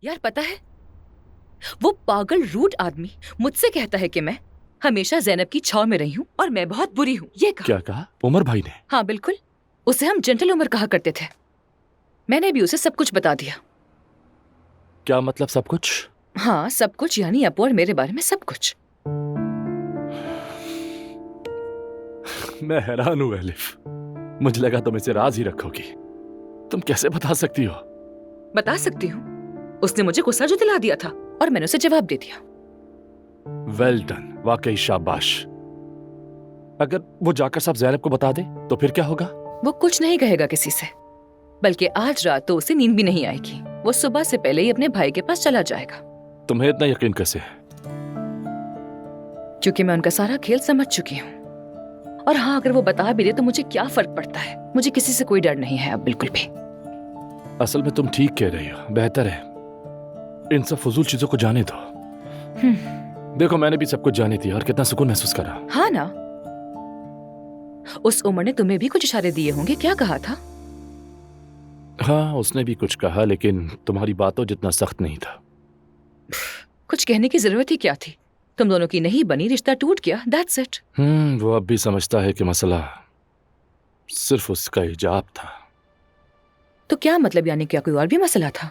यार पता है, वो पागल रूट आदमी मुझसे कहता है कि मैं हमेशा ज़ैनब की छाव में रही हूँ और मैं बहुत बुरी हूँ। ये कहा। क्या कहा उमर भाई ने? हाँ बिल्कुल, उसे हम जेंटल उमर कहा करते थे। मैंने भी उसे सब कुछ बता दिया। क्या मतलब सब कुछ? हाँ सब कुछ, यानी अपू और मेरे बारे में सब कुछ। मैं हैरान हूँ एलिफ, मुझे लगा तुम इसे राज ही रखोगी। तुम कैसे बता सकती हो? बता सकती हूँ, उसने मुझे गुस्सा जो दिला दिया था और मैंने उसे जवाब दे दिया। वेल डन, वाकई शाबाश। अगर वो जाकर सब ज़ैनब को बता दे तो फिर क्या होगा? वो कुछ नहीं कहेगा किसी से, बल्कि आज रात तो उसे नींद भी नहीं आएगी। वो सुबह से पहले ही अपने भाई के पास चला जाएगा। तुम्हें इतना यकीन कैसे है? क्योंकि मैं उनका सारा खेल समझ चुकी हूँ। और हाँ, अगर वो बता भी दे तो मुझे क्या फर्क पड़ता है, मुझे किसी से कोई डर नहीं है अब बिल्कुल भी। असल में तुम ठीक कह रही हो, बेहतर है इन सब फजूल चीजों को जाने दो। देखो मैंने भी सब कुछ जाने दिया और कितना सुकून महसूस करा। हाँ ना, उस उमर ने तुम्हें भी कुछ इशारे दिए होंगे, क्या कहा था? हाँ उसने भी कुछ कहा, लेकिन तुम्हारी बातों जितना सख्त नहीं था। कुछ कहने की जरूरत ही क्या थी? तुम दोनों की नहीं बनी, रिश्ता टूट गया, दैट्स इट। वो अब भी समझता है कि मसला सिर्फ उसका हिजाब था। तो क्या मतलब, यानी क्या कोई और भी मसला था?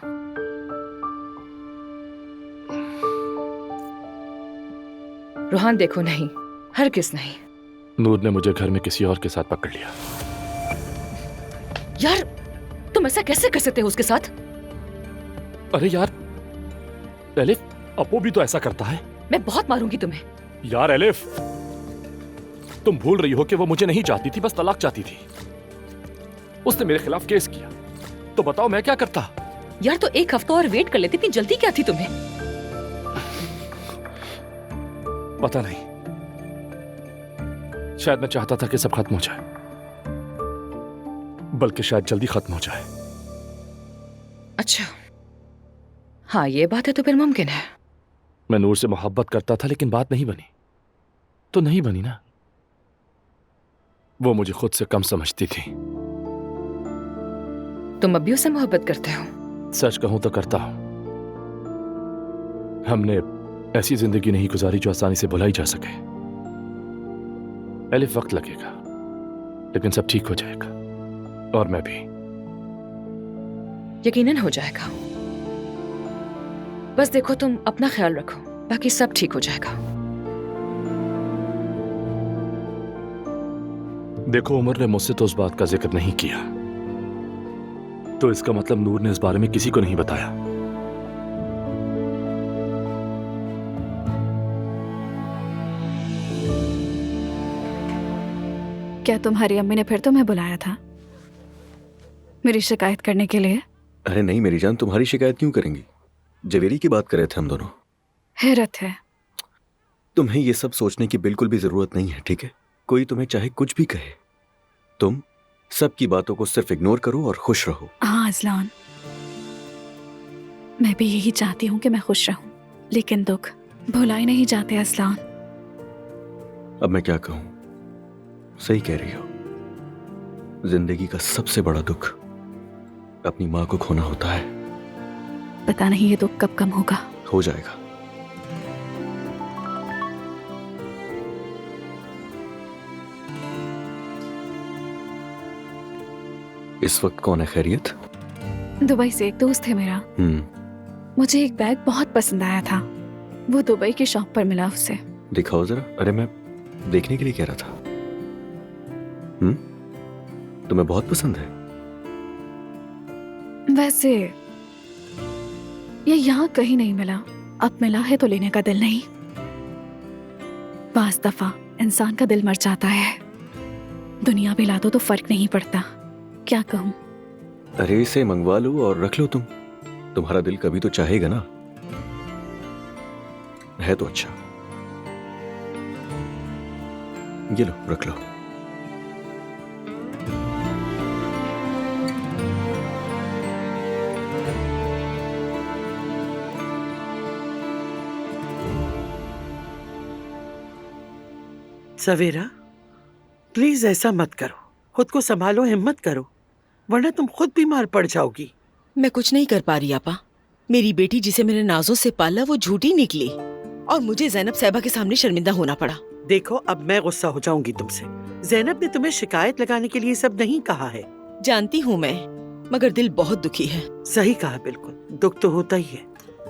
रोहान देखो, नहीं, हरगिज़ नहीं। नूर ने मुझे घर में किसी और के साथ पकड़ लिया। यार तुम ऐसा कैसे कर सकते हो उसके साथ? अरे यार एलिफ, अपू भी तो ऐसा करता है। मैं बहुत मारूंगी तुम्हें। यार एलिफ, तुम भूल रही हो कि वो मुझे नहीं चाहती थी, बस तलाक चाहती थी। उसने मेरे खिलाफ केस किया, तो बताओ मैं क्या करता? यार तो एक हफ्ता और वेट कर लेती, इतनी जल्दी क्या थी तुम्हें? पता नहीं, शायद मैं चाहता था कि सब खत्म हो जाए, बल्कि शायद जल्दी खत्म हो जाए। अच्छा हाँ, ये बात है तो फिर मुमकिन है। मैं नूर से मोहब्बत करता था, लेकिन बात नहीं बनी तो नहीं बनी ना। वो मुझे खुद से कम समझती थी। तुम अब भी उससे मोहब्बत करते हो? सच कहूं तो करता हूं। हमने ऐसी जिंदगी नहीं गुजारी जो आसानी से भुलाई जा सके। एलिफ, वक्त लगेगा लेकिन सब ठीक हो जाएगा, और मैं भी। यकीनन हो जाएगा। बस देखो तुम अपना ख्याल रखो, बाकी सब ठीक हो जाएगा। देखो उमर ने मुझसे तो उस बात का जिक्र नहीं किया, तो इसका मतलब नूर ने इस बारे में किसी को नहीं बताया। क्या तुम्हारी अम्मी ने फिर तुम्हें बुलाया था मेरी शिकायत करने के लिए? अरे नहीं मेरी जान, तुम्हारी शिकायत क्यों करेंगी? जवेरी की बात कर रहे थे हम दोनों। हैरत है। तुम्हें ये सब सोचने की बिल्कुल भी जरूरत नहीं है, ठीक है? कोई तुम्हें चाहे कुछ भी कहे, तुम सबकी बातों को सिर्फ इग्नोर करो और खुश रहो। हाँ अज़लान, मैं भी यही चाहती हूँ कि मैं खुश रहूं, लेकिन दुख भुलाए नहीं जाते अज़लान। अब मैं क्या कहूं? सही कह रही हो, जिंदगी का सबसे बड़ा दुख अपनी माँ को खोना होता है। पता नहीं ये दुख कब कम होगा। हो जाएगा। इस वक्त कौन है? खैरियत? दुबई से एक दोस्त है मेरा। मुझे एक बैग बहुत पसंद आया था, वो दुबई की शॉप पर मिला उसे। दिखाओ जरा। अरे मैं देखने के लिए कह रहा था। तुम्हें बहुत पसंद है? वैसे ये यहाँ कहीं नहीं मिला, अब मिला है तो लेने का दिल नहीं। बाज़ दफा इंसान का दिल मर जाता है, दुनिया भी ला दो तो फर्क नहीं पड़ता। क्या कहूँ? अरे इसे मंगवा लो और रख लो। तुम्हारा दिल कभी तो चाहेगा ना। है तो अच्छा, ये लो रख लो। सवेरा प्लीज ऐसा मत करो, खुद को संभालो, हिम्मत करो, वरना तुम खुद बीमार पड़ जाओगी। मैं कुछ नहीं कर पा रही आपा। मेरी बेटी जिसे मैंने नाजों से पाला वो झूठी निकली और मुझे ज़ैनब साहिबा के सामने शर्मिंदा होना पड़ा। देखो, अब मैं गुस्सा हो जाऊंगी तुमसे। ज़ैनब ने तुम्हें शिकायत लगाने के लिए सब नहीं कहा है। जानती हूँ मैं, मगर दिल बहुत दुखी है। सही कहा, बिल्कुल दुख तो होता ही है,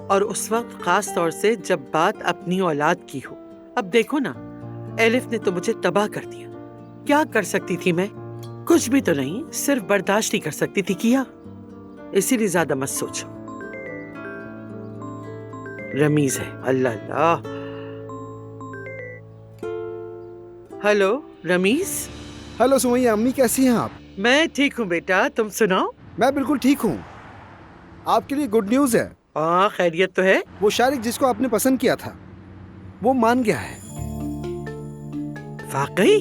और उस वक्त खास तौर से जब बात अपनी औलाद की हो। अब देखो ना, एलिफ ने तो मुझे तबाह कर दिया। क्या कर सकती थी मैं? कुछ भी तो नहीं, सिर्फ बर्दाश्त ही कर सकती थी, किया। इसीलिए ज्यादा मत सोचो। रमीज है, अल्लाह अल्लाह। हेलो रमीज। हेलो सुमैया, अम्मी कैसी हैं आप? मैं ठीक हूँ बेटा, तुम सुनाओ। मैं बिल्कुल ठीक हूँ। आपके लिए गुड न्यूज़ है। हाँ, खैरियत तो है। वो शारिक जिसको आपने पसंद किया था वो मान गया है। वाकई?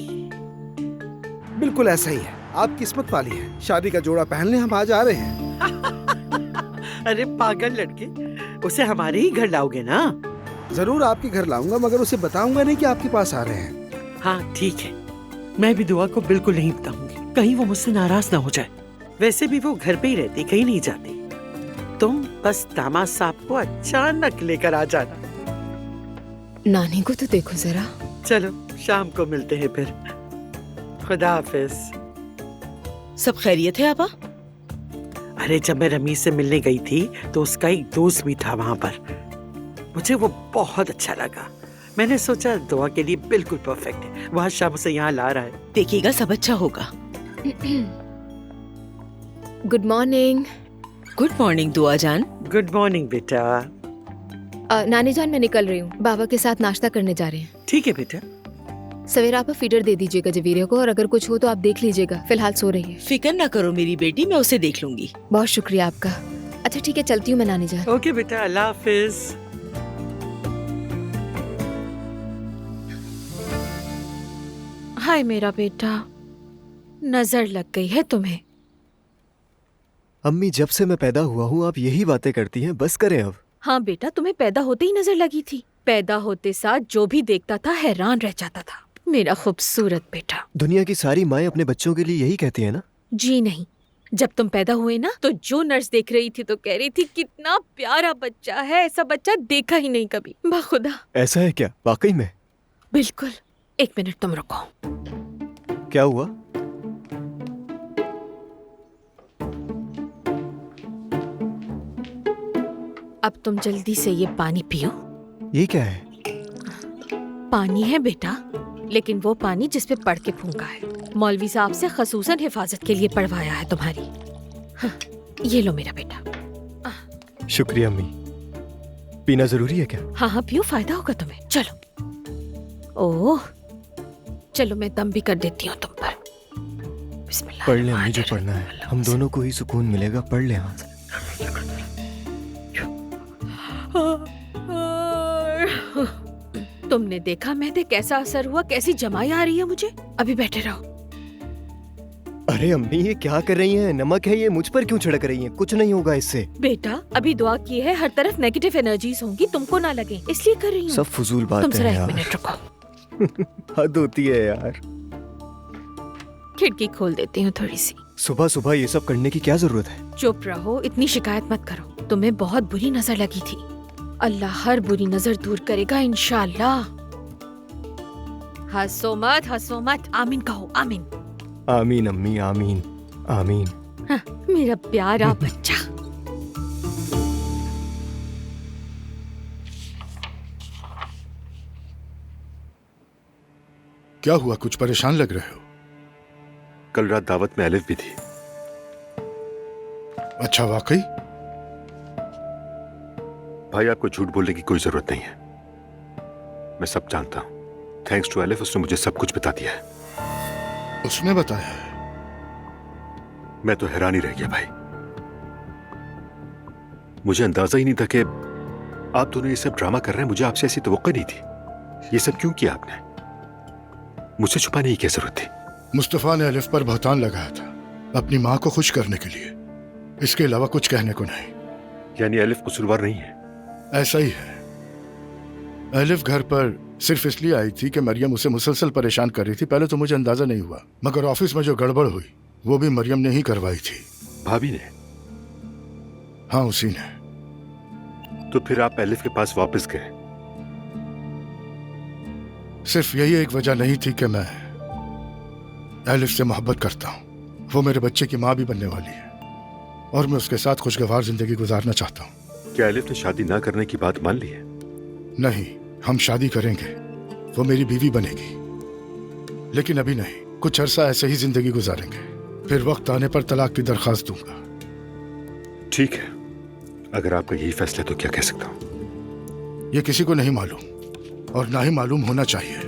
बिल्कुल ऐसा ही है। आप किस्मत वाली है। शादी का जोड़ा पहनने हम आज आ रहे हैं। अरे पागल लड़के, उसे हमारे ही घर लाओगे ना? जरूर आपके घर लाऊंगा, मगर उसे बताऊंगा नहीं कि आपके पास आ रहे हैं। हाँ ठीक है, मैं भी दुआ को बिल्कुल नहीं बताऊंगी, कहीं वो मुझसे नाराज ना हो जाए। वैसे भी वो घर पे ही रहती, कहीं नहीं जाती। तुम बस दामाद साहब को अचानक लेकर आ जाना। नानी को तो देखो जरा। चलो शाम को मिलते हैं फिर। खुदा हाफिज। सब खैरियत है आपा? अरे जब मैं रमीज से मिलने गई थी तो उसका एक दोस्त भी था वहाँ पर। मुझे वो बहुत अच्छा लगा। मैंने सोचा दुआ के लिए बिल्कुल परफेक्ट है। वह शाम उसे यहाँ ला रहा है। देखिएगा सब अच्छा होगा। Good morning. गुड मॉर्निंग दुआ जान। गुड मॉर्निंग बेटा। नानी जान, मैं निकल रही हूँ। बाबा के साथ नाश्ता करने जा रहे हैं। ठीक है बेटा। सवेरा आप फीडर दे दीजिएगा जवीरे को, और अगर कुछ हो तो आप देख लीजिएगा। फिलहाल सो रही है। फिक्र ना करो मेरी बेटी, मैं उसे देख लूंगी। बहुत शुक्रिया आपका। अच्छा ठीक है, चलती हूँ मैं नानी जान। ओके बेटा, अल्लाह हाफिज। हाय मेरा बेटा, नजर लग गई है तुम्हें। अम्मी, जब से मैं पैदा हुआ हूँ आप यही बातें करती हैं, बस करें अब। हाँ बेटा, तुम्हें पैदा होते ही नजर लगी थी। पैदा होते साथ जो भी देखता था हैरान रह जाता था। मेरा खूबसूरत बेटा। दुनिया की सारी माएं अपने बच्चों के लिए यही कहती है ना? जी नहीं, जब तुम पैदा हुए ना तो जो नर्स देख रही थी तो कह रही थी कितना प्यारा बच्चा है, ऐसा बच्चा देखा ही नहीं कभी। बाखुदा। ऐसा है क्या वाकई में? बिल्कुल। एक मिनट तुम रुको। क्या हुआ? अब तुम जल्दी से ये पानी पियो। ये क्या है? पानी है बेटा, लेकिन वो पानी जिस पे पढ़ के फूंका है। मौलवी साहब से खसूसन हिफाजत के लिए पढ़वाया है तुम्हारी। हाँ, ये लो मेरा बेटा। शुक्रिया अम्मी। पीना जरूरी है क्या? हाँ हाँ पियो, फायदा होगा तुम्हें। चलो। ओह, चलो मैं दम भी कर देती हूँ तुम पर। बिस्मिल्लाह। पढ़ ले अम्मी जो पढ़ना है, हम दोनों को ही सुकून मिलेगा। पढ़ ले। हाँ तुमने देखा मेहदे कैसा असर हुआ, कैसी जमाई आ रही है मुझे। अभी बैठे रहो। अरे अम्मी, ये क्या कर रही हैं? नमक है ये, मुझ पर क्यों छिड़क रही हैं? कुछ नहीं होगा इससे। बेटा अभी दुआ की है, हर तरफ नेगेटिव एनर्जीज होंगी, तुमको ना लगे, इसलिए कर रही हूँ। सब फजूल बातें तुम जरा हैं एक यार। मिनट रुको। हद होती है यार। खिड़की खोल देती हूँ थोड़ी सी। सुबह सुबह ये सब करने की क्या जरूरत है? चुप रहो, इतनी शिकायत मत करो। तुम्हें बहुत बुरी नजर लगी थी। अल्लाह हर बुरी नजर दूर करेगा इंशाअल्लाह। हंसो मत, आमीन कहो, आमीन। आमीन अम्मी, आमीन आमीन। हाँ, मेरा प्यारा बच्चा। क्या हुआ, कुछ परेशान लग रहे हो? कल रात दावत में एलिफ भी थी। अच्छा, वाकई? भाई आपको झूठ बोलने की कोई जरूरत नहीं है, मैं सब जानता हूं। थैंक्स टू एलिफ उसने मुझे सब कुछ बता दिया है। उसने बताया है? मैं तो हैरान ही रह गया भाई। मुझे अंदाजा ही नहीं था कि आप दोनों ये सब ड्रामा कर रहे हैं। मुझे आपसे ऐसी तवक्को नहीं थी। ये सब क्यों किया आपने? मुझसे छुपाने की क्या जरूरत थी? मुस्तफा ने एलिफ पर बहतान लगाया था अपनी माँ को खुश करने के लिए, इसके अलावा कुछ कहने को नहीं। यानी एलिफ कसूरवार नहीं है? ऐसा ही है। एलिफ घर पर सिर्फ इसलिए आई थी कि मरियम उसे मुसलसल परेशान कर रही थी। पहले तो मुझे अंदाजा नहीं हुआ, मगर ऑफिस में जो गड़बड़ हुई वो भी मरियम ने ही करवाई थी। भाभी ने? हाँ, उसी ने। तो फिर आप एलिफ के पास वापस गए? सिर्फ यही एक वजह नहीं थी कि मैं एलिफ से मोहब्बत करता हूँ। वो मेरे बच्चे की माँ भी बनने वाली है और मैं उसके साथ खुशगवार जिंदगी गुजारना चाहता हूँ। क्या एलिफ ने शादी ना करने की बात मान ली है? नहीं, हम शादी करेंगे, वो मेरी बीवी बनेगी, लेकिन अभी नहीं। कुछ अरसा ऐसे ही जिंदगी गुजारेंगे, फिर वक्त आने पर तलाक की दरखास्त दूंगा। ठीक है, अगर आपका यही फैसला है तो क्या कह सकता हूँ। ये किसी को नहीं मालूम और ना ही मालूम होना चाहिए।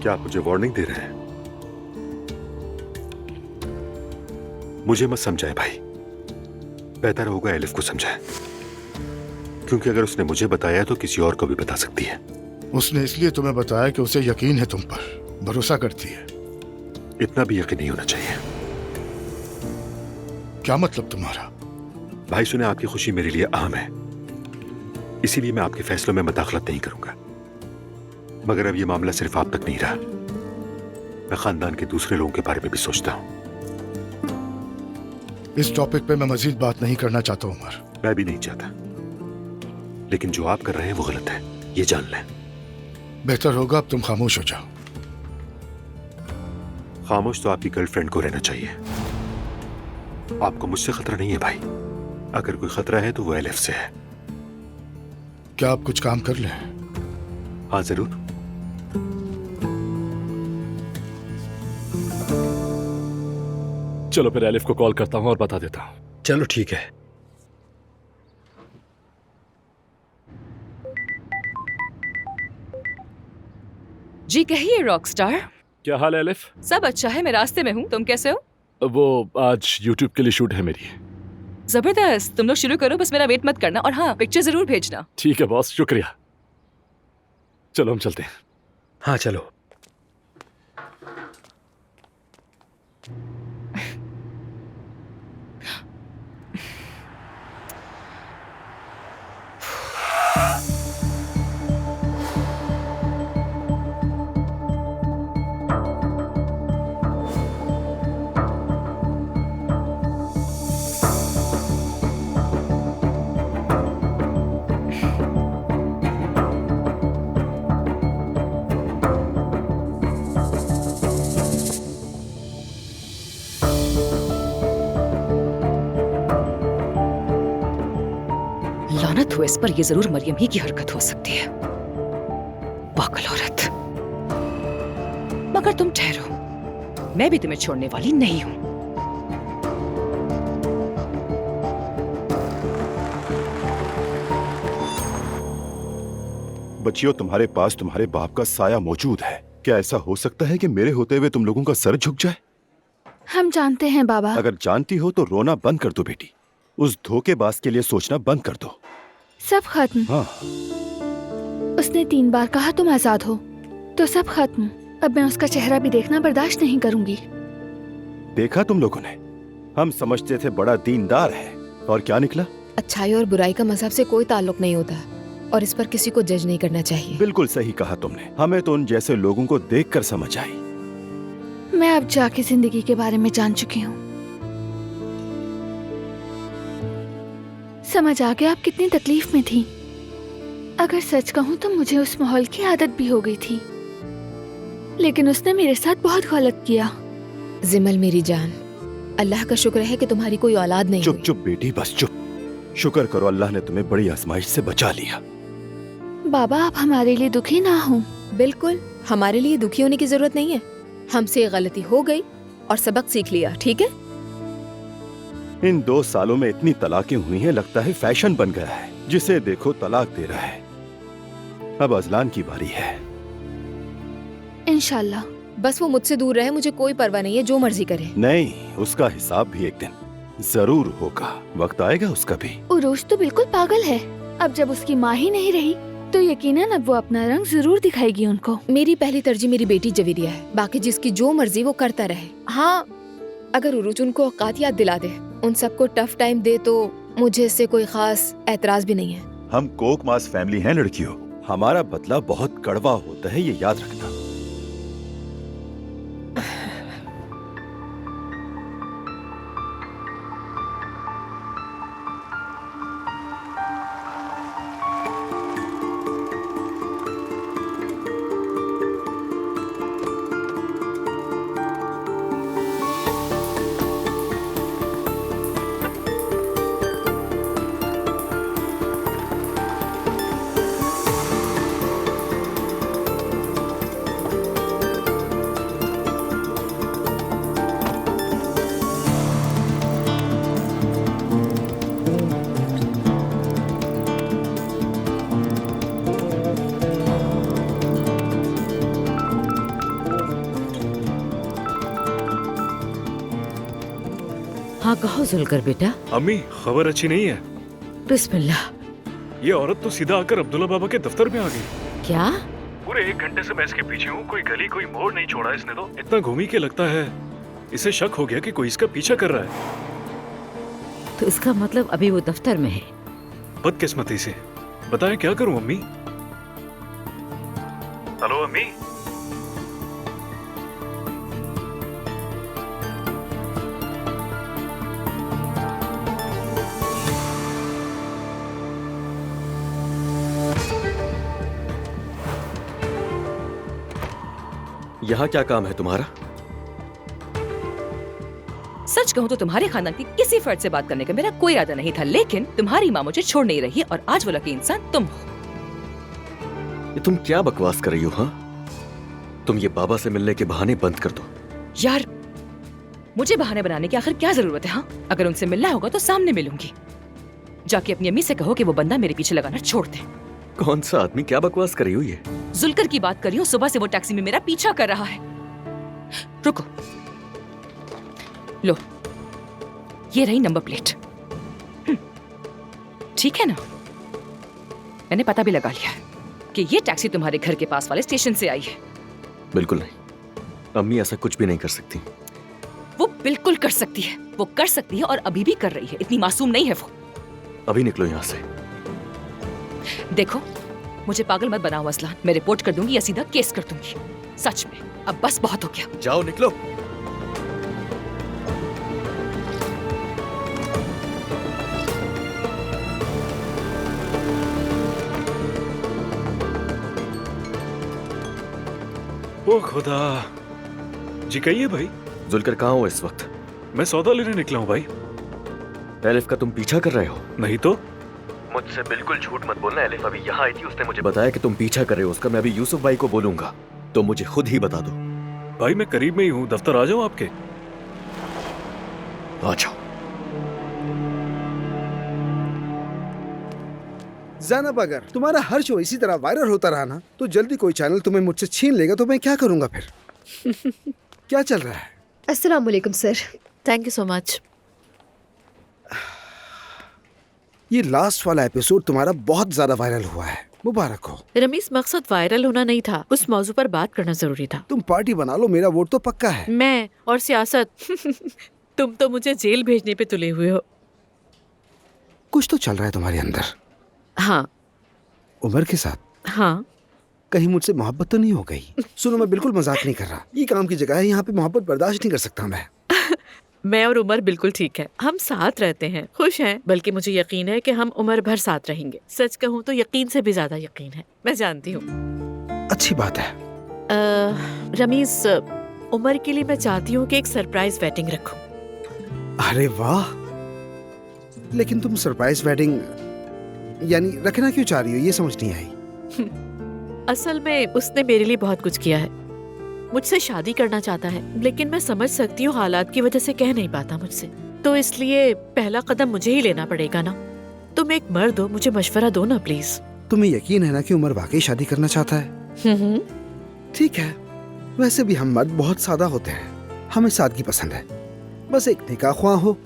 क्या आप मुझे वार्निंग दे रहे हैं? मुझे मत समझाए भाई, बेहतर होगा एलिफ को समझाए, क्योंकि अगर उसने मुझे बताया तो किसी और को भी बता सकती है। उसने इसलिए तुम्हें बताया कि उसे यकीन है तुम पर, भरोसा करती है। इतना भी यकीन नहीं होना चाहिए। क्या मतलब तुम्हारा? भाई सुने, आपकी खुशी मेरे लिए अहम है, इसीलिए मैं आपके फैसलों में मदाखलत नहीं करूंगा। मगर अब यह मामला सिर्फ आप तक नहीं रहा, मैं खानदान के दूसरे लोगों के बारे में भी सोचता हूं। इस टॉपिक पे मैं मजीद बात नहीं करना चाहता उमर। मैं भी नहीं चाहता, लेकिन जो आप कर रहे हैं वो गलत है, ये जान लें। बेहतर होगा अब तुम खामोश हो जाओ। खामोश तो आपकी गर्लफ्रेंड को रहना चाहिए। आपको मुझसे खतरा नहीं है भाई, अगर कोई खतरा है तो वो एलिफ से है। क्या आप कुछ काम कर लें? हाँ जरूर। चलो फिर एलिफ को कॉल करता हूं और बता देता हूं। चलो ठीक है। जी कहिए रॉकस्टार। क्या हाल है एलिफ? सब अच्छा है, मैं रास्ते में हूँ। तुम कैसे हो? वो आज YouTube के लिए शूट है मेरी। जबरदस्त, तुम लोग शुरू करो, बस मेरा वेट मत करना। और हाँ, पिक्चर जरूर भेजना। ठीक है बॉस, शुक्रिया। चलो हम चलते हैं। हाँ चलो। लानत हो इस पर, ये जरूर मरियम ही की हरकत हो सकती है। पागल औरत। मगर तुम ठहरो, मैं भी तुम्हें छोड़ने वाली नहीं हूं। बच्चियों, तुम्हारे पास तुम्हारे बाप का साया मौजूद है। क्या ऐसा हो सकता है कि मेरे होते हुए तुम लोगों का सर झुक जाए? हम जानते हैं बाबा। अगर जानती हो तो रोना बंद कर दो बेटी। उस धोखेबाज के लिए सोचना बंद कर दो। सब खत्म। हाँ। उसने 3 बार कहा तुम आजाद हो, तो सब खत्म। अब मैं उसका चेहरा भी देखना बर्दाश्त नहीं करूंगी। देखा तुम लोगों ने, हम समझते थे बड़ा दीनदार है, और क्या निकला? अच्छाई और बुराई का मजहब से कोई ताल्लुक नहीं होता, और इस पर किसी को जज नहीं करना चाहिए। बिल्कुल सही कहा तुमने। हमें तो उन जैसे लोगों को देखकर समझ आई। मैं अब जाके जिंदगी के बारे में जान चुकी हूँ। समझ आ गया आप कितनी तकलीफ में थी। अगर सच कहूँ तो मुझे उस माहौल की आदत भी हो गई थी, लेकिन उसने मेरे साथ बहुत गलत किया। जिमल मेरी जान, अल्लाह का शुक्र है कि तुम्हारी कोई औलाद नहीं चुप हुई। चुप बेटी, बस चुप। शुक्र करो अल्लाह ने तुम्हें बड़ी आजमाइश से बचा लिया। बाबा आप हमारे लिए दुखी ना हो। बिल्कुल, हमारे लिए दुखी होने की जरूरत नहीं है। हमसे गलती हो गई और सबक सीख लिया, ठीक है? इन 2 सालों में इतनी तलाकें हुई हैं, लगता है फैशन बन गया है। जिसे देखो तलाक दे रहा है। अब अजलान की बारी है। इंशाल्लाह। बस वो मुझसे दूर रहे, मुझे कोई परवाह नहीं है, जो मर्जी करे। नहीं, उसका हिसाब भी एक दिन जरूर होगा। वक्त आएगा उसका भी। उरूज तो बिल्कुल पागल है। अब जब उसकी माँ ही नहीं रही तो यकीनन अब वो अपना रंग जरूर दिखाएगी उनको। मेरी पहली तरजीह मेरी बेटी जवीरिया है, बाकी जिसकी जो मर्जी वो करता रहे। हाँ, अगर उरूज उनको औकात याद दिला दे, उन सबको टफ टाइम दे, तो मुझे इससे कोई खास एतराज भी नहीं है। हम कोक मास फैमिली हैं लड़कियों। हमारा बदला बहुत कड़वा होता है, ये याद रखना। जुलकर बेटा। अम्मी, खबर अच्छी नहीं है। बिस्मिल्लाह। ये औरत तो सीधा आकर अब्दुल्ला बाबा के दफ्तर में आ गई। क्या? पूरे 1 घंटे से मैं इसके पीछे हूँ, कोई गली कोई मोड़ नहीं छोड़ा इसने तो। इतना घूमी के लगता है इसे शक हो गया कि कोई इसका पीछा कर रहा है। तो इसका मतलब अभी वो दफ्तर में है। बदकिस्मती से। बताएं क्या करूं अम्मी? हेलो अम्मी। यहाँ क्या काम है तुम्हारा? सच कहूँ तो तुम्हारे खानदान की किसी फर्द से बात करने का मेरा कोई इरादा नहीं था, लेकिन तुम्हारी माँ मुझे छोड़ नहीं रही और आज वो लकी इंसान तुम हो। ये तुम क्या बकवास कर रही हो? हाँ, तुम ये बाबा से मिलने के बहाने बंद कर दो। यार, मुझे बहाने बनाने की आखिर क्या जरूरत है? हाँ, अगर उनसे मिलना होगा तो सामने मिलूंगी। जाके अपनी अम्मी से कहो कि वो बंदा मेरे पीछे लगाना छोड़ दे। कौन सा आदमी? क्या बकवास कर रही हो ये? जुलकर की बात कर रही हूँ, सुबह से वो टैक्सी में मेरा पीछा कर रहा है। रुको, लो, ये रही नंबर प्लेट। ठीक है ना? मैंने पता भी लगा लिया है कि ये टैक्सी तुम्हारे घर के पास वाले स्टेशन से आई है। बिल्कुल नहीं, अम्मी ऐसा कुछ भी नहीं कर सकती। वो बिल्कुल कर सकती है, वो कर सकती है और अभी भी कर रही है। इतनी मासूम नहीं है वो। अभी निकलो यहाँ से। देखो, मुझे पागल मत बनाओ असलान। मैं रिपोर्ट कर दूंगी या सीधा केस कर दूंगी। सच में, अब बस बहुत हो गया। जाओ, निकलो। ओ खुदा। जी कहिए भाई। जुलकर कहाँ हो इस वक्त? मैं सौदा लेने निकला हूँ भाई। एलिफ का तुम पीछा कर रहे हो? नहीं तो। मुझसे बिल्कुल झूठ मत बोलना। एलिफ अभी यहाँ आई थी, उसने मुझे बताया कि तुम पीछा कर रहे हो उसका। मैं अभी यूसुफ भाई को बोलूंगा, तो मुझे खुद ही बता दो। भाई मैं करीब में ही हूँ, दफ्तर आ जाऊँ आपके? आ जाओ। ज़ैनब, अगर तुम्हारा हर शो इसी तरह वायरल होता रहा ना, तो जल्दी कोई चैनल तुम्हें मुझसे छीन लेगा, तो मैं क्या करूंगा फिर? क्या चल रहा है? अस्सलाम वालेकुम sir. Thank you so much. ये लास्ट वाला एपिसोड तुम्हारा बहुत ज्यादा वायरल हुआ है, मुबारक हो। रमीज, मकसद वायरल होना नहीं था, उस मौजू पर बात करना जरूरी था। तुम पार्टी बना लो, मेरा वोट तो पक्का है। मैं और सियासत तुम तो मुझे जेल भेजने पे तुले हुए हो। कुछ तो चल रहा है तुम्हारे अंदर। हाँ। उमर के साथ? हाँ। कहीं मुझसे मोहब्बत तो नहीं हो गई? सुनो, मैं बिल्कुल मजाक नहीं कर रहा। ये काम की जगह है, यहाँ पे मोहब्बत बर्दाश्त नहीं कर सकता मैं। मैं और उमर बिल्कुल ठीक है, हम साथ रहते हैं, खुश हैं, बल्कि मुझे यकीन है कि हम उम्र भर साथ रहेंगे। सच कहूँ तो यकीन से भी ज्यादा यकीन है, मैं जानती हूँ। अच्छी बात है। रमीज, उमर के लिए मैं चाहती हूँ कि एक सरप्राइज वेडिंग रखूं। अरे वाह, लेकिन तुम सरप्राइज वेडिंग यानी रखना क्यों चाह रही हो, ये समझ नहीं आई। असल में उसने मेरे लिए बहुत कुछ किया है, मुझसे शादी करना चाहता है, लेकिन मैं समझ सकती हूँ हालात की वजह से कह नहीं पाता मुझसे, तो इसलिए पहला कदम मुझे ही लेना पड़ेगा ना। तुम एक मर्द हो, मुझे मशवरा दो ना प्लीज। तुम्हें यकीन है ना कि उमर वाकई शादी करना चाहता है? ठीक है, वैसे भी हम मर्द बहुत सादा होते हैं, हमें सादगी पसंद है। बस एक निकाह ख्वाह हो,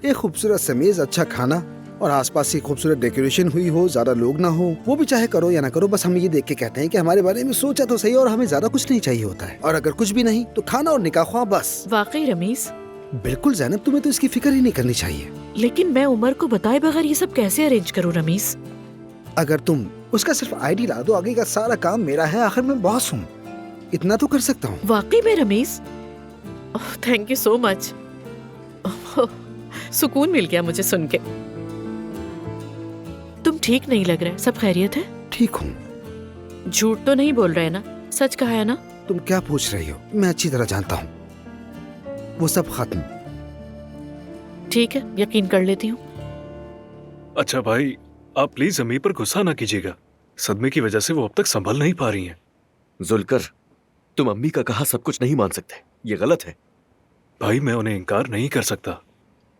एक खूबसूरत समेज, अच्छा खाना और आसपास से खूबसूरत डेकोरेशन हुई हो, ज्यादा लोग ना हो। वो भी चाहे करो या ना करो, बस हम ये देख के कहते हैं कि हमारे बारे में सोचा तो सही, और हमें ज्यादा कुछ नहीं चाहिए होता है। और अगर कुछ भी नहीं तो खाना और निकाह ख्वाह बस। वाकई रमीज? बिल्कुल ज़ैनब, तुम्हें तो इसकी फिक्र ही नहीं करनी चाहिए। लेकिन मैं उमर को बताए बगैर ये सब कैसे अरेंज करूँ रमीज? अगर तुम उसका सिर्फ आईडी ला दो, आगे का सारा काम मेरा है, आखिर मैं बॉस हूँ, इतना तो कर सकता हूँ। वाकई में Rameez? Thank you so much, सुकून मिल गया मुझे सुन के। तुम ठीक नहीं लग रहे, सब खैरियत है? ठीक हूँ। झूठ तो नहीं बोल रहे ना, सच कहा है ना? तुम क्या पूछ रही हो, मैं अच्छी तरह जानता हूँ। वो सब खत्म। ठीक है, यकीन कर लेती हूँ। अच्छा भाई, आप प्लीज अम्मी पर गुस्सा ना कीजिएगा, सदमे की वजह से वो अब तक संभल नहीं पा रही हैं। जुलकर, तुम अम्मी का कहा सब कुछ नहीं मान सकते, ये गलत है। भाई मैं उन्हें इनकार नहीं कर सकता।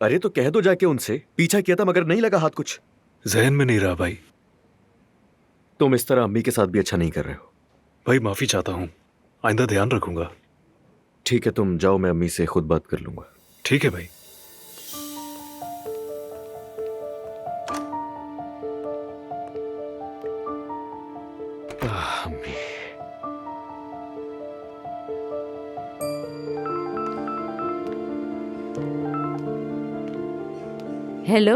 अरे तो कह दो जाके उनसे, पीछा किया था मगर नहीं लगा हाथ कुछ। जहन में नहीं रहा भाई। तुम इस तरह अम्मी के साथ भी अच्छा नहीं कर रहे हो। भाई माफी चाहता हूँ, आइंदा ध्यान रखूंगा। ठीक है, तुम जाओ, मैं अम्मी से खुद बात कर लूंगा। ठीक है भाई। हेलो।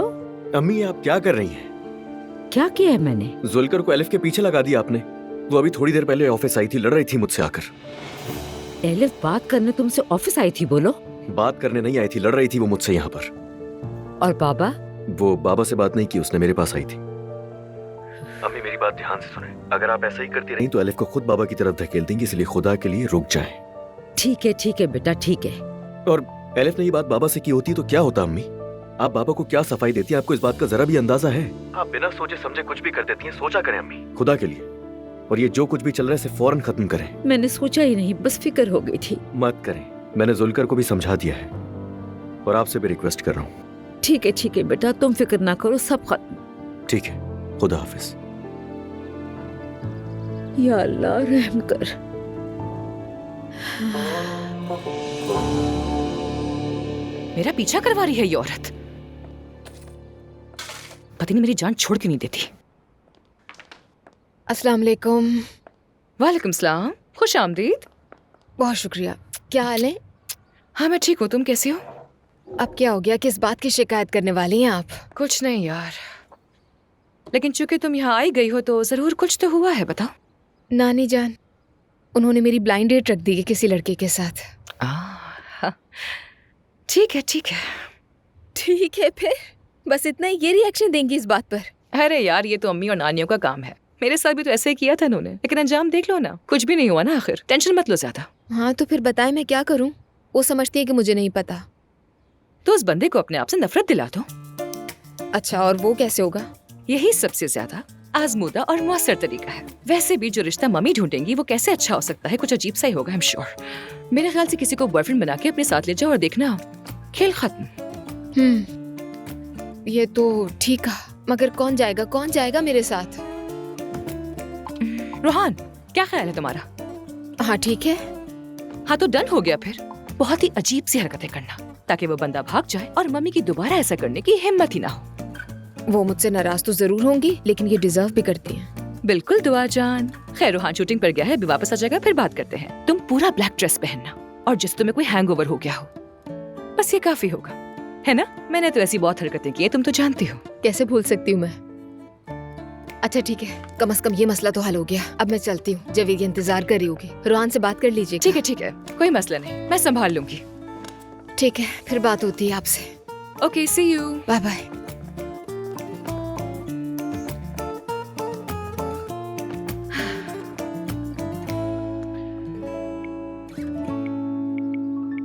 अम्मी आप क्या कर रही हैं? क्या किया है मैंने? जुल्कर को एलिफ के पीछे लगा दिया आपने। वो अभी थोड़ी देर पहले ऑफिस आई थी, लड़ रही थी मुझसे आकर। एलिफ बात करने तुमसे ऑफिस आई थी? बोलो। बात करने नहीं आई थी, लड़ रही थी वो मुझसे यहाँ पर। और बाबा? वो बाबा से बात नहीं की, उसने मेरे पास आई थी। अम्मी मेरी बात ध्यान से सुने, अगर आप ऐसा ही करती रही तो एलिफ को खुद बाबा की तरफ धकेल देंगी, इसलिए खुदा के लिए रुक जाएं। ठीक है बेटा, ठीक है। और एलिफ ने ये बात बाबा से की होती तो क्या होता अम्मी? आप बाबा को क्या सफाई देती हैं? आपको इस बात का जरा भी अंदाजा है? आप बिना सोचे समझे कुछ भी कर देती हैं। सोचा करें अम्मी, खुदा के लिए। और ये जो कुछ भी चल रहा है इसे फौरन खत्म करें। मैंने सोचा ही नहीं, बस फिक्र हो गई थी। मत करें, मैंने जुल्कर को भी समझा दिया है और आपसे भी रिक्वेस्ट कर रहा हूँ। ठीक है बेटा, तुम फिक्र ना करो, सब खत्म। ठीक है, खुदा हाफिज। या अल्लाह रहम कर। मेरा पीछा करवा रही है ये औरत। पति ने मेरी जान छोड़ के नहीं देती। अस्सलाम वालेकुम। वालेकुम सलाम, खुश आमदीद। बहुत शुक्रिया। क्या हाल है? हाँ मैं ठीक हूँ, तुम कैसे हो? अब क्या हो गया? किस बात की शिकायत करने वाली हैं आप? कुछ नहीं यार, लेकिन चूंकि तुम यहाँ आई गई हो तो जरूर कुछ तो हुआ है, बताओ। नानी जान, उन्होंने मेरी ब्लाइंड डेट रख दी है किसी लड़के के साथ। ठीक है ठीक है ठीक है, फिर बस इतना ही? ये रिएक्शन देंगी इस बात पर? अरे यार, ये तो अम्मी और नानियों का काम है। मेरे साथ भी तो ऐसे ही किया था उन्होंने, लेकिन अंजाम देख लो ना, कुछ भी नहीं हुआ ना आखिर। टेंशन मत लो ज्यादा। हाँ तो फिर बताएं मैं क्या करूं? वो समझती है कि मुझे नहीं पता। तो उस बंदे को अपने आप से नफरत दिला दो। अच्छा, और वो कैसे होगा? यही सबसे ज्यादा आजमूदा और मुअस्सर तरीका है। वैसे भी जो रिश्ता मम्मी ढूंढेंगी वो कैसे अच्छा हो सकता है? कुछ अजीब सा ही होगा, आई एम श्योर। मेरे ख्याल से किसी को बॉयफ्रेंड बना के अपने साथ ले जाओ और देखना खेल खत्म। ये तो ठीक है, मगर कौन जाएगा मेरे साथ? रोहान, क्या ख्याल है तुम्हारा? हाँ ठीक है। हाँ तो डन हो गया फिर। बहुत ही अजीब सी हरकतें करना ताकि वो बंदा भाग जाए और मम्मी की दोबारा ऐसा करने की हिम्मत ही ना हो। वो मुझसे नाराज तो जरूर होंगी, लेकिन ये डिजर्व भी करती हैं। बिल्कुल दुआ जान। खैर रोहान शूटिंग पर गया है, अभी वापस आ जाएगा, फिर बात करते हैं। तुम पूरा ब्लैक ड्रेस पहनना, और जिस तुम्हें कोई हैंगओवर हो गया हो, बस ये काफी होगा, है ना? मैंने तो ऐसी बहुत हरकतें की है, तुम तो जानती हो। कैसे भूल सकती हूँ मैं? अच्छा ठीक है, कम से कम ये मसला तो हल हो गया। अब मैं चलती हूँ, जवेद इंतजार कर रही होगी। रोहान से बात कर लीजिए। ठीक है, कोई मसला नहीं, मैं संभाल लूंगी। ठीक है, फिर बात होती है आपसे। Okay, see you, bye bye.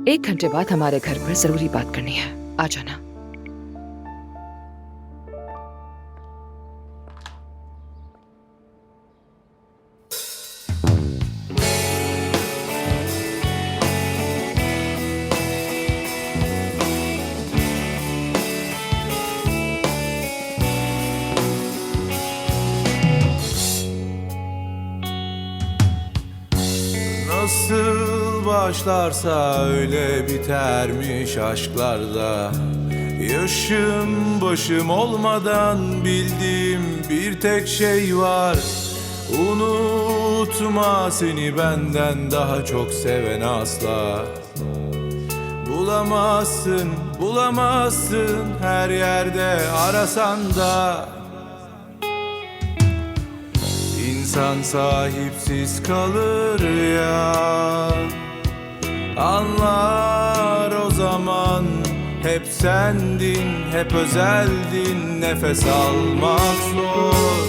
एक घंटे बाद हमारे घर पर जरूरी बात करनी है, आ जाना। Nasıl başlarsa öyle bitermiş aşklarda. Yaşım başım olmadan bildiğim bir tek şey var. Unutma, seni benden daha çok seven asla bulamazsın, bulamazsın her yerde arasan da. İnsan sahipsiz kalır ya, anlar o zaman. Hep sendin, hep özeldin, nefes almak zor.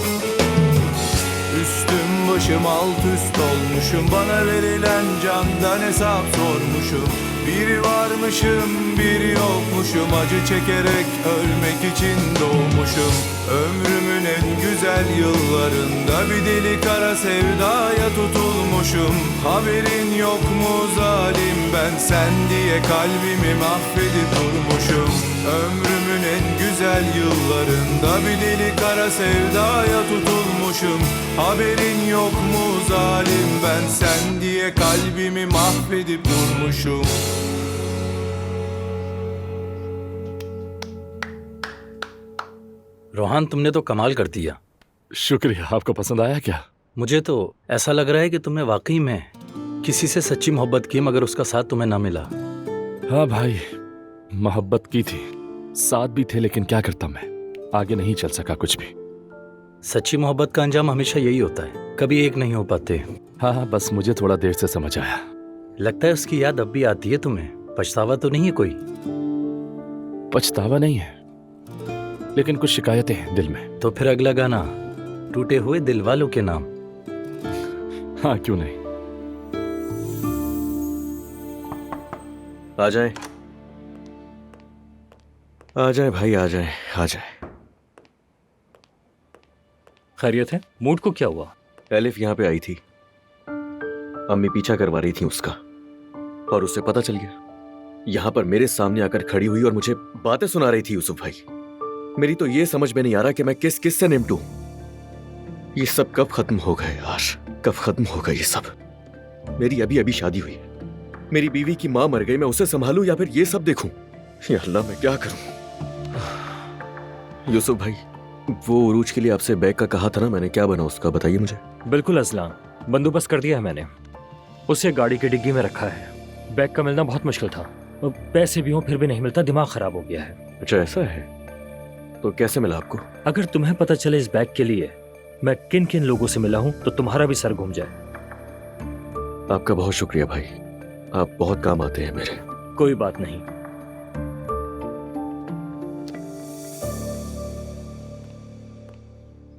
Üstüm başım alt üst olmuşum, bana verilen candan hesap sormuşum. Biri varmışım, biri yokmuşum, acı çekerek ölmek için doğmuşum. Ömrümün en güzel yıllarında bir deli kara sevdaya tutulmuşum. Haberin yok mu zalim, ben sen diye kalbimi mahvedip durmuşum. Ömrümün en güzel yıllarında bir deli kara sevdaya tutulmuşum. Haberin yok mu zalim, ben sen diye kalbimi mahvedip durmuşum. Rohan, तुमने तो कमाल कर दिया। शुक्रिया। आपको पसंद आया क्या? मुझे तो ऐसा लग रहा है कि तुमने वाकई में किसी से सच्ची मोहब्बत की, मगर उसका साथ तुम्हें ना मिला। हाँ भाई, मोहब्बत की थी, साथ भी थे, लेकिन क्या करता मैं, आगे नहीं चल सका कुछ भी। सच्ची मोहब्बत का अंजाम हमेशा यही होता है, कभी एक नहीं हो पाते। हाँ, बस मुझे थोड़ा देर से समझ आया। लगता है उसकी याद अब भी आती है तुम्हें। पछतावा तो नहीं है कोई? पछतावा नहीं है, लेकिन कुछ शिकायतें हैं दिल में। तो फिर अगला गाना, टूटे हुए दिल वालों के नाम। हाँ, क्यों नहीं। आ जाए, आ जाए भाई, आ जाए, आ जाए। खैरियत है? मूड को क्या हुआ? एलिफ यहाँ पे आई थी, अम्मी पीछा करवा रही थी उसका, और उसे पता चल गया। यहाँ पर मेरे सामने आकर खड़ी हुई और मुझे बातें सुना रही थी। यूसुफ भाई, मेरी तो ये समझ में नहीं आ रहा कि मैं किस किस से निपटूं। ये सब कब खत्म होगा यार, कब खत्म होगा ये सब? मेरी अभी अभी शादी हुई है, मेरी बीवी की माँ मर गई, मैं उसे संभालूं या फिर ये सब देखूं? या अल्लाह, मैं क्या करूं? यूसुफ भाई, वो उरूज के लिए आपसे बैग का कहा था ना मैंने, क्या बना उसका, बताइए मुझे। बिल्कुल असलाम, बंदोबस्त कर दिया है मैंने। उसे गाड़ी की डिग्गी में रखा है। बैग का मिलना बहुत मुश्किल था, और पैसे भी हों फिर भी नहीं मिलता, दिमाग खराब हो गया है। अच्छा ऐसा है, तो कैसे मिला आपको? अगर तुम्हें पता चले इस बैग के लिए मैं किन किन लोगों से मिला हूं तो तुम्हारा भी सर घूम जाए। आपका बहुत शुक्रिया भाई, आप बहुत काम आते हैं मेरे। कोई बात नहीं।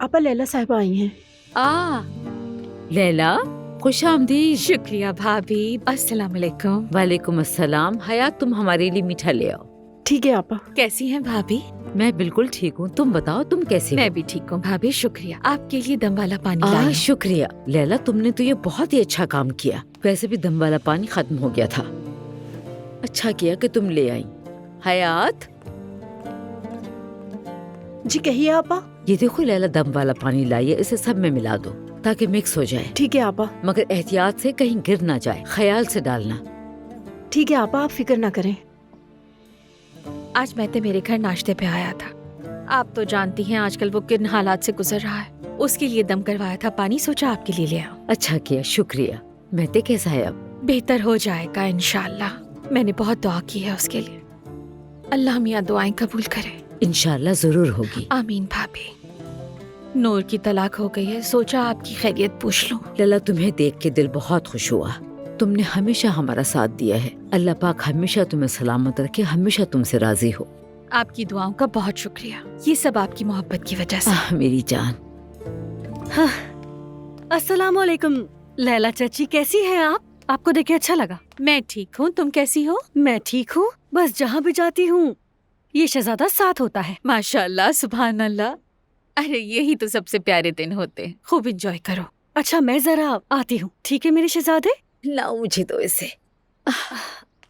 आपा लैला साहब आई हैं। लैला, खुश आमदीद। शुक्रिया भाभी। अस्सलाम वालेकुम। वालेकुम अस्सलाम। हयात, तुम हमारे लिए मीठा ले आओ। ठीक है आपा। कैसी हैं भाभी? मैं बिल्कुल ठीक हूँ, तुम बताओ तुम कैसी हो? मैं भी ठीक हूँ भाभी, शुक्रिया। आपके लिए दम वाला पानी लाई हूँ। शुक्रिया लैला, तुमने तो ये बहुत ही अच्छा काम किया। वैसे भी दम वाला पानी खत्म हो गया था, अच्छा किया कि तुम ले आई। हयात जी कहिए आपा। ये देखो लैला दम वाला पानी लाई है, इसे सब में मिला दो ताकि मिक्स हो जाए। ठीक है आपा। मगर एहतियात से कहीं गिर ना जाए, ख्याल से डालना। ठीक है आपा, आप फिक्र ना करें। आज मैं मेरे घर नाश्ते पे आया था। आप तो जानती हैं आजकल वो किन हालात से गुजर रहा है, उसके लिए दम करवाया था पानी, सोचा आपके लिए ले आओ। अच्छा किया, शुक्रिया। महते कैसा है अब? बेहतर हो जाएगा इंशाल्लाह। मैंने बहुत दुआ की है उसके लिए, अल्लाह मियाँ दुआएं कबूल करे। इंशाल्लाह जरूर होगी। आमीन भाभी। नूर की तलाक हो गई है, सोचा आपकी खैरियत पूछ लूं। लला, तुम्हें देख के दिल बहुत खुश हुआ। तुमने हमेशा हमारा साथ दिया है। अल्लाह पाक हमेशा तुम्हें सलामत रखे, हमेशा तुमसे राजी हो। आपकी दुआओं का बहुत शुक्रिया, ये सब आपकी मोहब्बत की वजह से। मेरी जान। अस्सलाम वालेकुम लैला चाची, कैसी हैं आप? आपको देखे अच्छा लगा। मैं ठीक हूँ, तुम कैसी हो? मैं ठीक हूँ, बस जहाँ भी जाती हूँ ये शहजादा साथ होता है। माशाल्लाह, सुभान अल्लाह। अरे यही तो सबसे प्यारे दिन होते हैं, खूब एंजॉय करो। अच्छा मैं जरा आती हूँ, ठीक है मेरे शहजादे? लाओ मुझे तो इसे।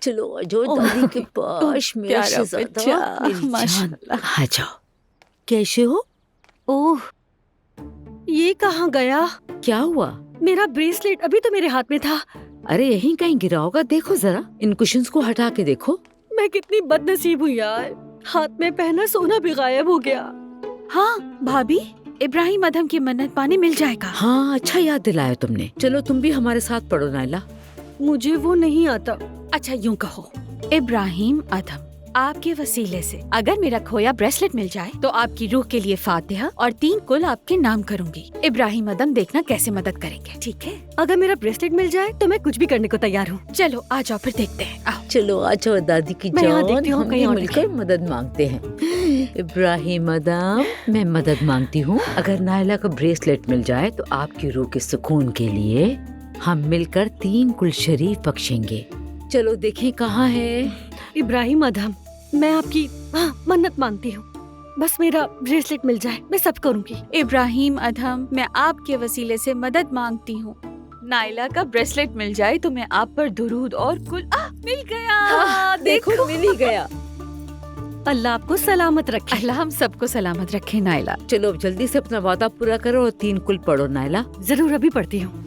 चलो जो दादी के पास, मेरा शहजादा, मेरी जान। आ जाओ। कैसे हो? ओह, ये कहाँ गया? क्या हुआ? मेरा ब्रेसलेट अभी तो मेरे हाथ में था। अरे यहीं कहीं गिरा होगा, देखो जरा, इन कुशन्स को हटा के देखो। मैं कितनी बदनसीब हुई यार, हाथ में पहना सोना भी गायब हो गया। हाँ भाभी, इब्राहिम अदम की मन्नत पानी मिल जाएगा। हाँ, अच्छा याद दिलाया तुमने। चलो तुम भी हमारे साथ पढ़ो नाइला। मुझे वो नहीं आता। अच्छा यूँ कहो, इब्राहिम अदम, आपके वसीले से अगर मेरा खोया ब्रेसलेट मिल जाए तो आपकी रूह के लिए फातिहा और 3 कुल आपके नाम करूंगी। इब्राहिम अदम देखना कैसे मदद करेंगे, ठीक है? अगर मेरा ब्रेसलेट मिल जाए तो मैं कुछ भी करने को तैयार हूँ। चलो आ जाओ फिर देखते हैं। आओ। चलो आ जाओ दादी की मैं यहाँ जान, देखती हूँ, हम कहीं भी और मिलकर मदद मांगते हैं। इब्राहिम अदम, मैं मदद मांगती हूँ। अगर नायला का ब्रेसलेट मिल जाए तो आपकी रूह के सुकून के लिए हम मिलकर 3 कुल शरीफ बख्शेंगे। चलो देखें कहाँ है इब्राहिम अदम। मैं आपकी मन्नत मांगती हूँ, बस मेरा ब्रेसलेट मिल जाए, मैं सब करूँगी। इब्राहिम अदम, मैं आपके वसीले से मदद मांगती हूँ। नाइला का ब्रेसलेट मिल जाए तो मैं आप पर दुरूद और कुल मिल गया। देखो मिल ही गया। अल्लाह आपको सलामत रखे। अल्लाह हम सबको सलामत रखे नाइला। चलो अब जल्दी से अपना वादा पूरा करो और 3 कुल पढ़ो नाइला। जरूर, अभी पढ़ती हूँ।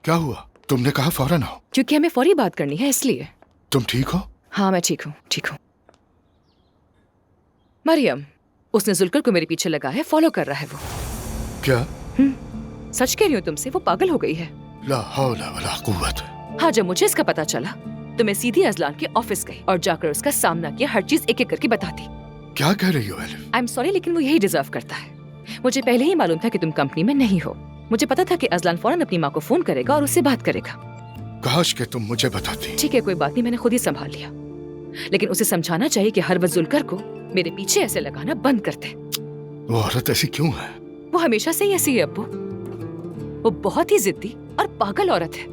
क्या हुआ? तुमने कहा फौरन आओ। क्योंकि हमें फौरी बात करनी है इसलिए। तुम ठीक हो? हाँ मैं ठीक हूँ, ठीक हूँ। मरियम, उसने जुल्कर को मेरे पीछे लगा है, फॉलो कर रहा है वो। क्या? सच कह रही हूँ तुमसे, वो पागल हो गई है। ला हौला वला कुव्वत। हाँ, जब मुझे इसका पता चला तो मैं सीधी अजलान के ऑफिस गई और जाकर उसका सामना किया, हर चीज एक एक करके बताती। क्या कह रही हो एलिफ? आई एम सॉरी, लेकिन वो यही डिजर्व करता है। मुझे पहले ही मालूम था कि तुम कंपनी में नहीं हो। मुझे पता था कि अजलान फौरन अपनी माँ को फोन करेगा और उससे बात करेगा। काश कि तुम मुझे बताती। ठीक है, कोई बात नहीं, मैंने खुद ही संभाल लिया। लेकिन उसे समझाना चाहिए कि हर वक्त जुलकर को मेरे पीछे ऐसे लगाना बंद कर दे। वो औरत ऐसी क्यों है? वो हमेशा से ही ऐसी है अब्बू। वो बहुत ही जिद्दी और पागल औरत है।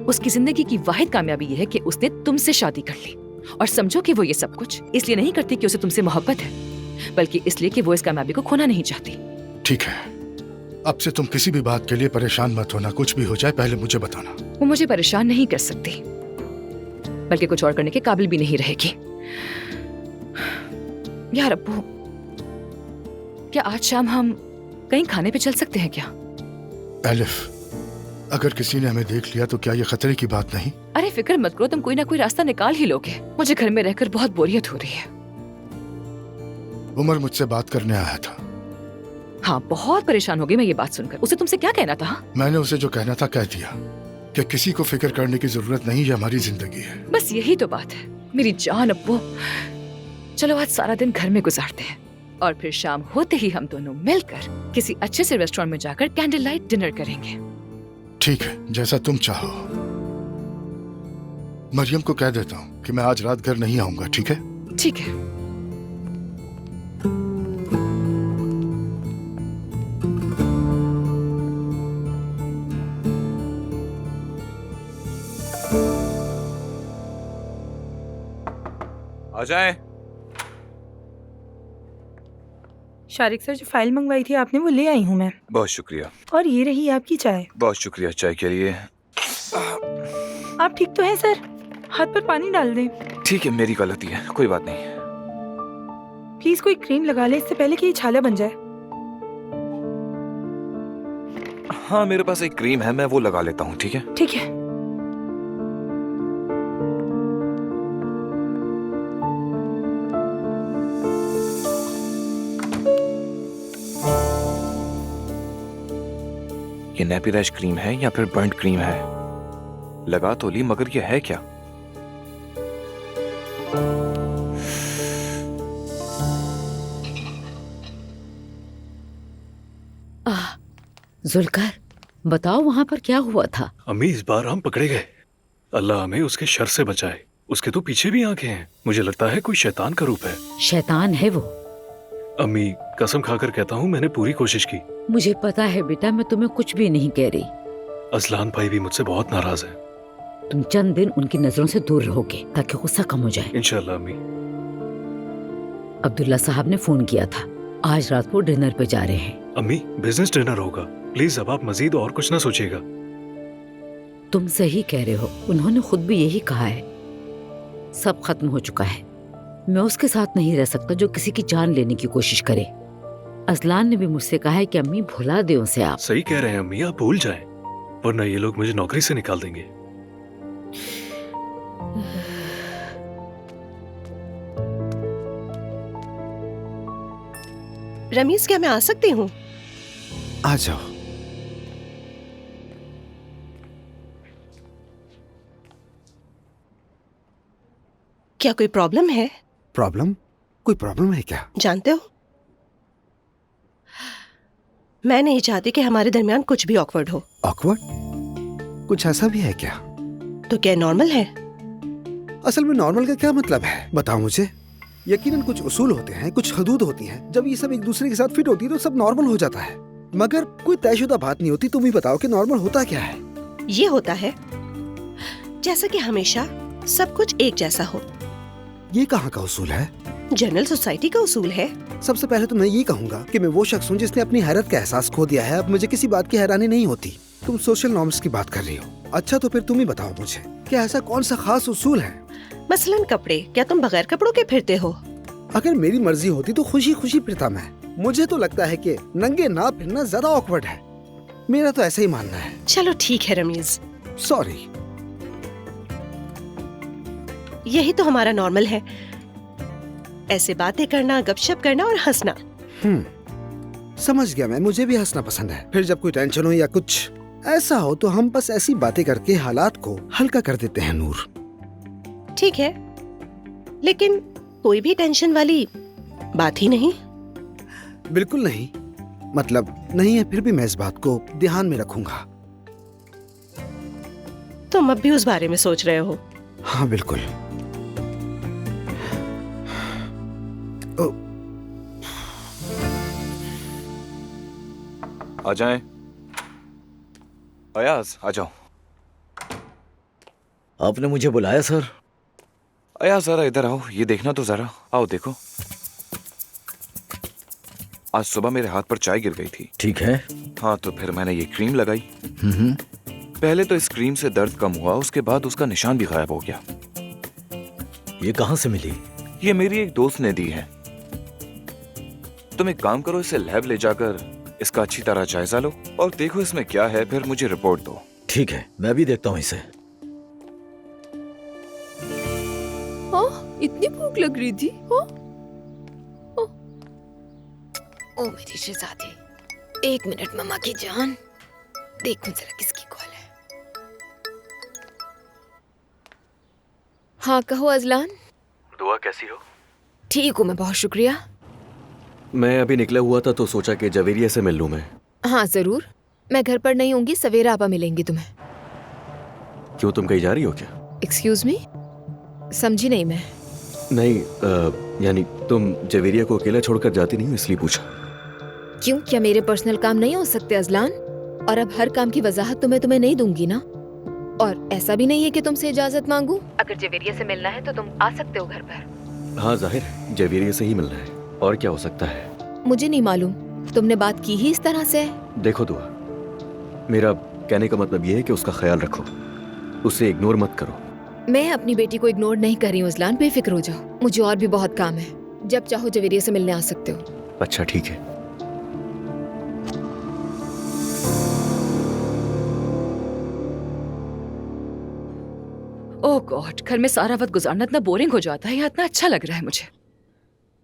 उसकी जिंदगी की वाहिद कामयाबी ये है कि उसने तुमसे शादी कर ली। और समझो कि वो ये सब कुछ इसलिए नहीं करती कि उसे तुमसे मोहब्बत है, बल्कि इसलिए कि वो इस कामयाबी को खोना नहीं चाहती। ठीक है, अब से तुम किसी भी बात के लिए परेशान मत होना। कुछ भी हो जाए पहले मुझे बताना। वो मुझे परेशान नहीं कर सकती, बल्कि कुछ और करने के काबिल भी नहीं रहेगी। यार अब्बू, क्या आज शाम हम कहीं खाने पे चल सकते हैं क्या? एलिफ, अगर किसी ने हमें देख लिया तो क्या ये खतरे की बात नहीं? अरे फिक्र मत करो, तुम कोई ना कोई रास्ता निकाल ही लोगे। मुझे घर में रहकर बहुत बोरियत हो रही है। उमर मुझसे बात करने आया था। हाँ, बहुत परेशान हो गई मैं ये बात सुनकर। उसे तुमसे क्या कहना था? मैंने उसे जो कहना था कह दिया कि किसी को फिक्र करने की जरूरत नहीं, ये हमारी जिंदगी है। बस यही तो बात है मेरी जान अब्बू। चलो आज सारा दिन घर में गुजारते हैं और फिर शाम होते ही हम दोनों मिलकर किसी अच्छे से रेस्टोरेंट में जाकर कैंडल लाइट डिनर करेंगे। ठीक है, जैसा तुम चाहो। मरियम को कह देता हूँ कि मैं आज रात घर नहीं आऊंगा। ठीक है? ठीक है। आ जाएं। शारिक सर, जो फाइल मंगवाई थी आपने वो ले आई हूँ मैं। बहुत शुक्रिया। और ये रही आपकी चाय। बहुत शुक्रिया चाय के लिए। आप ठीक तो हैं सर? हाथ पर पानी डाल दें। ठीक है, मेरी गलती है, कोई बात नहीं। प्लीज कोई क्रीम लगा ले इससे पहले कि ये छाला बन जाए। हाँ, मेरे पास एक क्रीम है, मैं वो लगा लेता हूँ। ठीक है? ठीक है। ये नैपी रैश क्रीम है या फिर बर्न्ड क्रीम है? लगा तो ली, मगर ये है क्या? जुल्कर, बताओ वहाँ पर क्या हुआ था? अम्मी, इस बार हम पकड़े गए। अल्लाह हमें उसके शर से बचाए। उसके तो पीछे भी आंखें हैं। मुझे लगता है कोई शैतान का रूप है। शैतान है वो। अम्मी, कसम खाकर कहता हूँ, मैंने पूरी कोशिश की। मुझे पता है बेटा, मैं तुम्हें कुछ भी नहीं कह रही। अजलान भाई भी मुझसे बहुत नाराज है। तुम चंद दिन उनकी नजरों से दूर रहोगे ताकि गुस्सा कम हो जाए। इंशाल्लाह अम्मी। अब्दुल्ला साहब ने फोन किया था, आज रात को डिनर पे जा रहे हैं। अम्मी, बिजनेस डिनर होगा, प्लीज अब आप मजीद और कुछ ना सोचिएगा। तुम सही कह रहे हो, उन्होंने खुद भी यही कहा है। सब खत्म हो चुका है। मैं उसके साथ नहीं रह सकता जो किसी की जान लेने की कोशिश करे। अजलान ने भी मुझसे कहा है कि अम्मी भुला दे उसे। आप सही कह रहे हैं अम्मी, आप भूल जाएं, वरना ये लोग मुझे नौकरी से निकाल देंगे। रमीज, क्या मैं आ सकती हूँ? आ जाओ। क्या कोई प्रॉब्लम है? प्रॉब्लम? कोई प्रॉब्लम है क्या? जानते हो, मैं नहीं चाहती कि हमारे दरमियान कुछ भी ऑकवर्ड हो। ऑकवर्ड? कुछ ऐसा भी है क्या? तो क्या नॉर्मल है? असल में नॉर्मल का क्या मतलब है, बताओ मुझे। यकीनन कुछ उसूल होते हैं, कुछ हदूद होती हैं। जब ये सब एक दूसरे के साथ फिट होती है तो सब नॉर्मल हो जाता है। मगर कोई तयशुदा बात नहीं होती। तुम ही बताओ कि नॉर्मल होता क्या है? ये होता है जैसा कि हमेशा सब कुछ एक जैसा हो। ये कहाँ का उसूल है? जनरल सोसाइटी का उसूल है। सबसे पहले तो मैं ये कहूँगा कि मैं वो शख्स हूँ जिसने अपनी हैरत का एहसास खो दिया है। अब मुझे किसी बात की हैरानी नहीं होती। तुम सोशल नॉर्म्स की बात कर रही हो। अच्छा, तो फिर तुम ही बताओ मुझे, क्या ऐसा कौन सा खास उसूल है? मसलन कपड़े, क्या तुम बगैर कपड़ों के फिरते हो? अगर मेरी मर्जी होती तो खुशी खुशी फिरता मैं। मुझे तो लगता है कि नंगे ना फिरना ज्यादा ऑकवर्ड है। मेरा तो ऐसा ही मानना है। चलो ठीक है रमीज, सॉरी। यही तो हमारा नॉर्मल है, ऐसे बातें करना, गपशप करना और हंसना। समझ गया मैं, मुझे भी हंसना पसंद है। फिर जब कोई टेंशन हो या कुछ ऐसा हो तो हम बस ऐसी बातें करके हालात को हल्का कर देते हैं नूर। ठीक है, लेकिन कोई भी टेंशन वाली बात ही नहीं। बिल्कुल नहीं, मतलब नहीं है, फिर भी मैं इस बात को ध्यान में रखूंगा। तुम अब भी उस बारे में सोच रहे हो? हाँ बिल्कुल। आ जाएं। अयाज आ जाओ। आपने मुझे बुलाया सर? अयाज जरा इधर आओ, ये देखना तो जरा। आओ देखो, आज सुबह मेरे हाथ पर चाय गिर गई थी। ठीक है। हाँ, तो फिर मैंने ये क्रीम लगाई। पहले तो इस क्रीम से दर्द कम हुआ, उसके बाद उसका निशान भी गायब हो गया। ये कहाँ से मिली? ये मेरी एक दोस्त ने दी है। तुम एक काम करो, इसे लैब ले जाकर इसका अच्छी तरह जायजा लो और देखो इसमें क्या है, फिर मुझे रिपोर्ट दो। ठीक है, मैं भी देखता हूँ इसे। इतनी भूख लग रही थी। ओ मेरी शहजादी, 1 मिनट मम्मा की जान, देखूं जरा किसकी कॉल है। हाँ कहो अजलान। दुआ कैसी हो? ठीक हूँ मैं, बहुत शुक्रिया। मैं अभी निकला हुआ था तो सोचा कि जवेरिया से मिल लूं मैं। हाँ जरूर, मैं घर पर नहीं होंगी, सवेरा आपा मिलेंगी तुम्हें। क्यों, तुम कहीं जा रही हो क्या? एक्सक्यूज मी, समझी नहीं मैं। नहीं, यानी तुम जवेरिया को अकेला छोड़कर जाती नहीं हो, इसलिए पूछा। क्यों, क्या मेरे पर्सनल काम नहीं हो सकते अजलान? और अब हर काम की वजाहत तो मैं तुम्हें नहीं दूंगी ना। और ऐसा भी नहीं है कि तुमसे इजाजत मांगू। अगर जवेरिया से मिलना है तो तुम आ सकते हो घर पर। हाँ जाहिर, जवेरिया से ही मिलना है, और क्या हो सकता है? मुझे नहीं मालूम, तुमने बात की ही इस तरह से। देखो दुआ, मेरा कहने का मतलब ये है कि उसका ख्याल रखो, उसे इग्नोर मत करो। मैं अपनी बेटी को इग्नोर नहीं कर रही हूँ अजलान, बेफिक्र हो जाओ। मुझे और भी बहुत काम है, जब चाहो जवेरिया से मिलने आ सकते हो। अच्छा ठीक है। ओह गॉड, घर में सारा वक्त गुजारना इतना बोरिंग हो जाता है, या इतना अच्छा लग रहा है मुझे।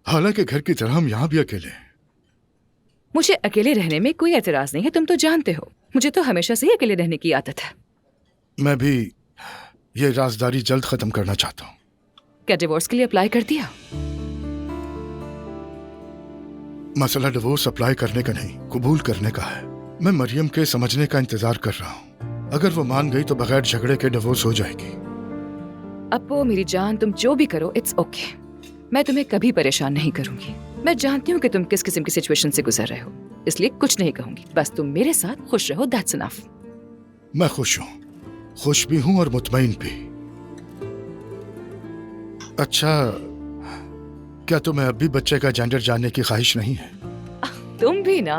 हालांकि घर की तरह हम यहाँ भी अकेले हैं। मुझे अकेले रहने में कोई एतराज नहीं है, तुम तो जानते हो मुझे तो हमेशा से ही अकेले रहने की आदत है। मैं भी ये राजदारी जल्द खत्म करना चाहता हूँ। क्या डिवोर्स के लिए अप्लाई कर दिया? मसला डिवोर्स अप्लाई करने का नहीं, कबूल करने का है। मैं मरियम के समझने का इंतजार कर रहा हूँ। अगर वो मान गई तो बगैर झगड़े के डिवोर्स हो जाएगी। अपो मेरी जान, तुम जो भी करो इट्स ओके। मैं तुम्हें कभी परेशान नहीं करूंगी। मैं जानती हूँ कि तुम किस किस्म की सिचुएशन से गुजर रहे हो, इसलिए कुछ नहीं कहूंगी। बस तुम मेरे साथ खुश रहो, दैट्स इनफ। मैं खुश हूँ, खुश भी हूँ और मुतमईन भी। अच्छा, क्या तुम्हें अब भी बच्चे का जेंडर जानने की ख्वाहिश नहीं है? तुम भी ना।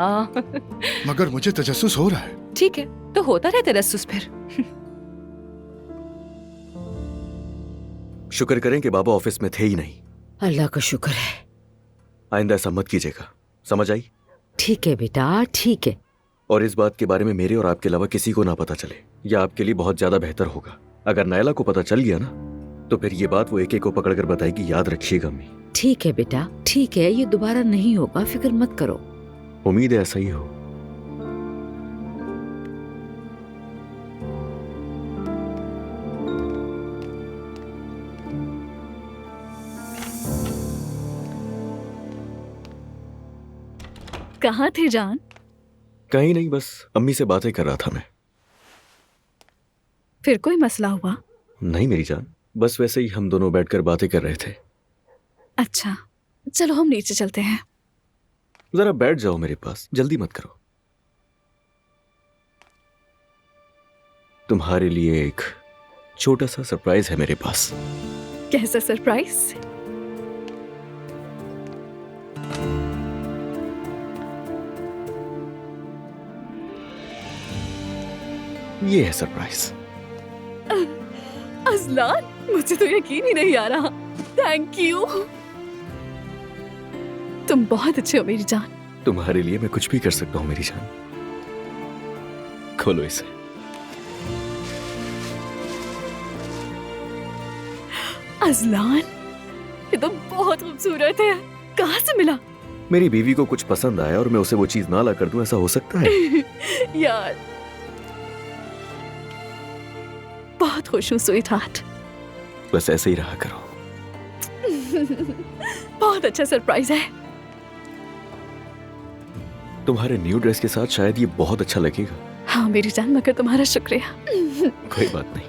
मगर मुझे तजस्सुस हो रहा है। ठीक है, तो होता रहे तजस्सुस फिर। शुक्र करें कि बाबा ऑफिस में थे ही नहीं। अल्लाह का शुक्र है। आइंदा ऐसा मत कीजिएगा, समझ आई? ठीक है बेटा, ठीक है। और इस बात के बारे में मेरे और आपके अलावा किसी को ना पता चले, यह आपके लिए बहुत ज्यादा बेहतर होगा। अगर नायला को पता चल गया ना, तो फिर ये बात वो एक एक को पकड़कर बताएगी, याद रखिएगा अम्मी। ठीक है बेटा, ठीक है, ये दोबारा नहीं होगा, फिक्र मत करो। उम्मीद है ऐसा ही हो। कहाँ थे जान? कहीं नहीं, बस अम्मी से बातें कर रहा था मैं। फिर कोई मसला हुआ? नहीं मेरी जान, बस वैसे ही हम दोनों बैठकर बातें कर रहे थे। अच्छा, चलो हम नीचे चलते हैं। जरा बैठ जाओ मेरे पास, जल्दी मत करो। तुम्हारे लिए एक छोटा सा सरप्राइज है मेरे पास। कैसा सरप्राइज? ये है सरप्राइज। अजलान, मुझे तो यकीन ही नहीं आ रहा। थैंक यू, तुम बहुत अच्छे हो मेरी जान। तुम्हारे लिए मैं कुछ भी कर सकता हूँ मेरी जान। खोलो इसे। अजलान, ये तो बहुत खूबसूरत है। कहाँ से मिला? मेरी बीवी को कुछ पसंद आया और मैं उसे वो चीज ना ला कर दूं, ऐसा हो सकता है? यार बहुत खुश हूँ स्वीट हार्ट। बस ऐसे ही रहा करो। बहुत अच्छा सरप्राइज है। तुम्हारे न्यू ड्रेस के साथ शायद ये बहुत अच्छा लगेगा। हाँ मेरी जान, मगर तुम्हारा शुक्रिया। कोई बात नहीं।